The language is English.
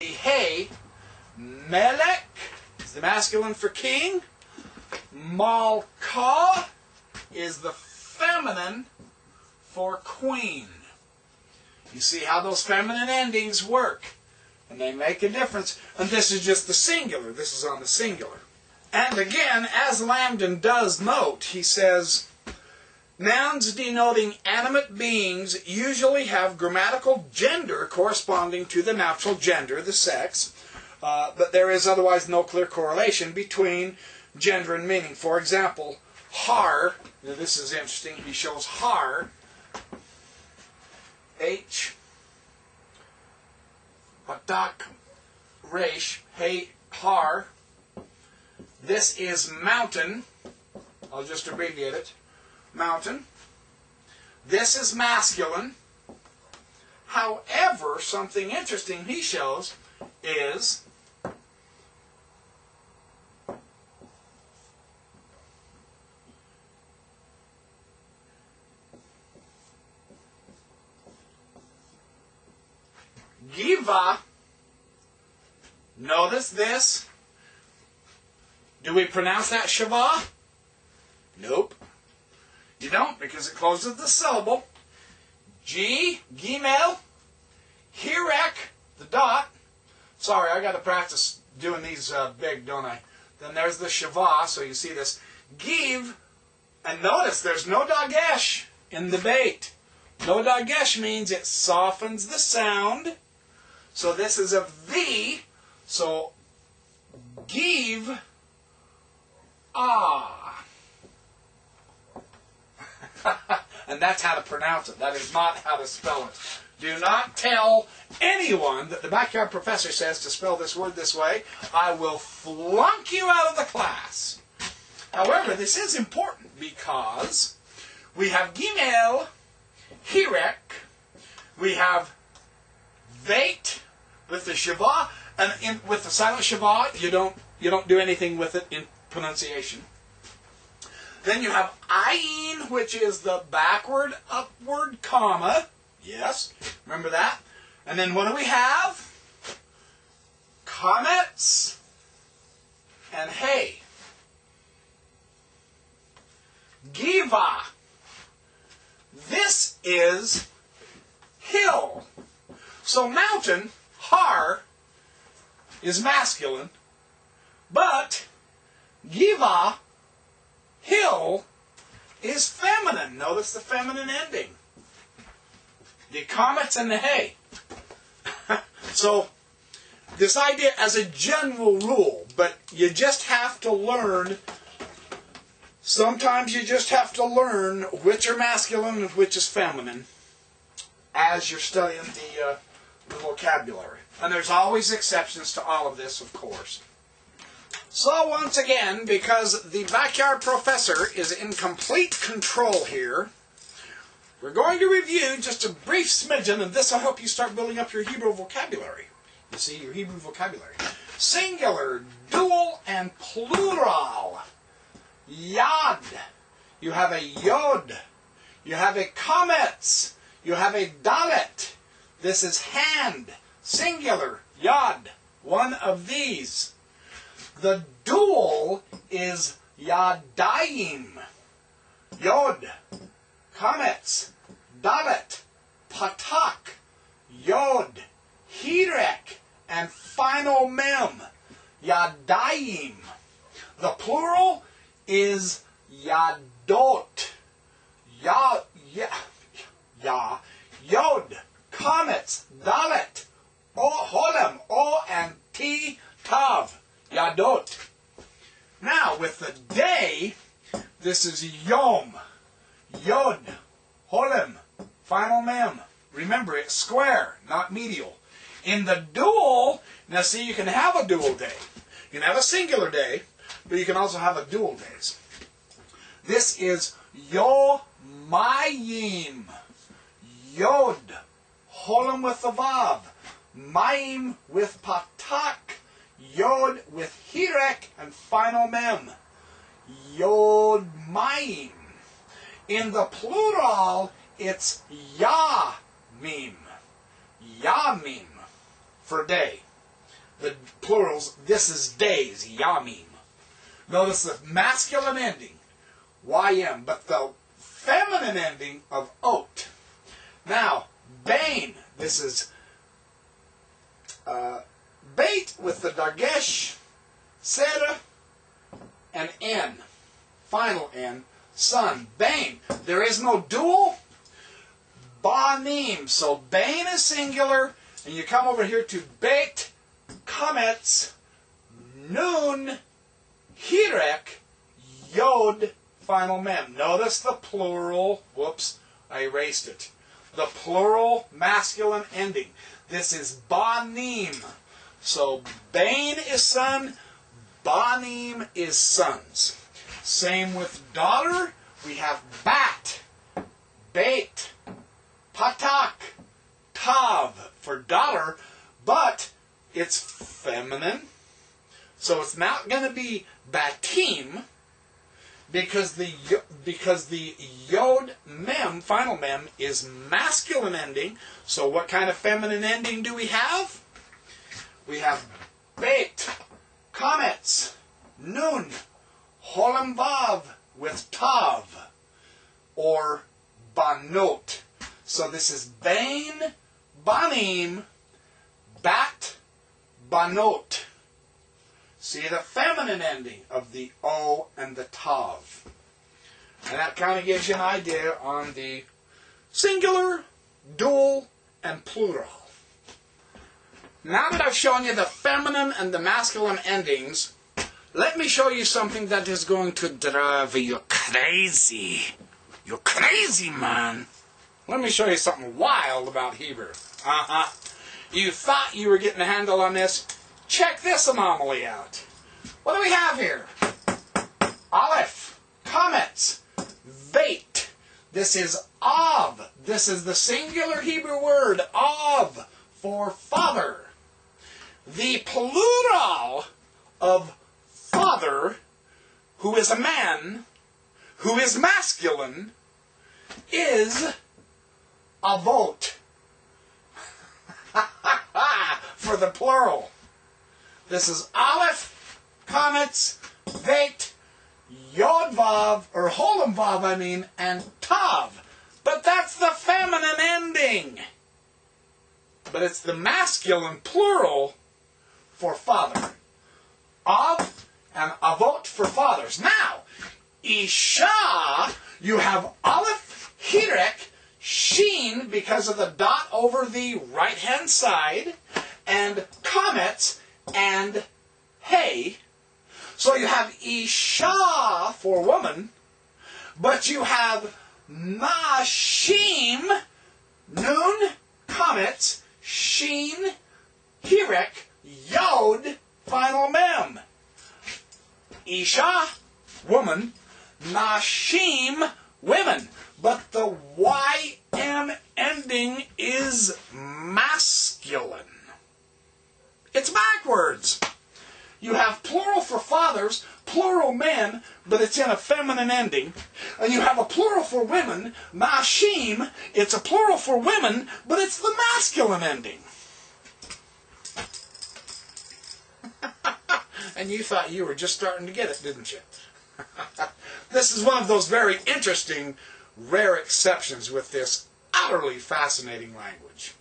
Hey, Melek is the masculine for king. Malka is the feminine for queen. You see how those feminine endings work. And they make a difference. And this is just the singular. This is on the singular. And again, as Lambden does note, he says, nouns denoting animate beings usually have grammatical gender corresponding to the natural gender, the sex, but there is otherwise no clear correlation between gender and meaning. For example, har, now this is interesting, he shows har, H, Patak, Resh, hey, har. This is mountain. I'll just abbreviate it. Mountain. This is masculine. However, something interesting he shows is Giva. Notice this. Do we pronounce that Shiva? Nope. You don't, because it closes the syllable. G, Gimel, Hirek, the dot. Sorry, I got to practice doing these big, don't I? Then there's the Shiva, so you see this. Give, and notice there's no dagesh in the bait. No dagesh means it softens the sound. So this is a V, so give, ah. And that's how to pronounce it. That is not how to spell it. Do not tell anyone that the backyard professor says to spell this word this way. I will flunk you out of the class. However, this is important because we have Gimel, Hirek, we have Veit with the Shiva, and with the silent Shiva, you don't do anything with it in pronunciation. Then you have ayin, which is the backward, upward comma. Yes, remember that. And then what do we have? Comets and hey. Giva. This is hill. So mountain, har, is masculine, but Giva, hill, is feminine. Notice the feminine ending. The comets and the hay. So, this idea as a general rule, but you just have to learn, sometimes you just have to learn which are masculine and which is feminine as you're studying the vocabulary. And there's always exceptions to all of this, of course. So once again, because the backyard professor is in complete control here, we're going to review just a brief smidgen, and this will help you start building up your Hebrew vocabulary. You see, your Hebrew vocabulary. Singular, dual, and plural. Yad. You have a yod. You have a comets. You have a dalet. This is hand. Singular, yad. One of these. The dual is yadayim, yod, comets, dalet, patak, yod, hirek, and final mem, yadayim. The plural is yadot, yod, comets, dalet, holem, o and t, tav. Yadot. Now, with the day, this is yom, yod, holem, final mem. Remember, it's square, not medial. In the dual, now see, you can have a dual day. You can have a singular day, but you can also have a dual days. This is yomayim, yod, holem with the vav, mayim with patak, yod with hirek, and final mem. Yod mayim. In the plural, it's yamim. Yamim for day. the plurals, this is days, yamim. Notice the masculine ending, ym, but the feminine ending of ot. Now, bain, this is bait with the dagesh, sera, and n, final n, son, bain. There is no dual, banim. So bain is singular, and you come over here to bait, kametz, nun, hirek, yod, final mem. Notice the plural, whoops, I erased it. The plural masculine ending. This is banim. So bain is son, banim is sons. Same with daughter. We have bat, bait, patak, tav for daughter, but it's feminine. So it's not going to be batim because the yod mem, final mem, is masculine ending. So what kind of feminine ending do we have? We have bait, kametz, nun, holam vav with tav, or banot. So this is bain, banim, bat, banot. See the feminine ending of the o and the tav. And that kind of gives you an idea on the singular, dual, and plural. Now that I've shown you the feminine and the masculine endings, let me show you something that is going to drive you crazy. You're crazy, man. Let me show you something wild about Hebrew. You thought you were getting a handle on this? Check this anomaly out. What do we have here? Aleph, kametz, veit. This is av. This is the singular Hebrew word, av, for father. The plural of father, who is a man, who is masculine, is avot. For the plural. This is aleph, kametz, veit, yod vav, or holam vav, and tav. But that's the feminine ending. But it's the masculine plural for father. Av and avot for fathers. Now, isha, you have aleph, hirek, sheen, because of the dot over the right-hand side, and kametz, and hey. So you have isha for woman, but you have nashim, nun, kametz, sheen, hirek, yod, final mem. Isha, woman, nashim, women. But the ym ending is masculine. It's backwards. You have plural for fathers, plural men, but it's in a feminine ending. And you have a plural for women, nashim, it's a plural for women, but it's the masculine ending. And you thought you were just starting to get it, didn't you? This is one of those very interesting, rare exceptions with this utterly fascinating language.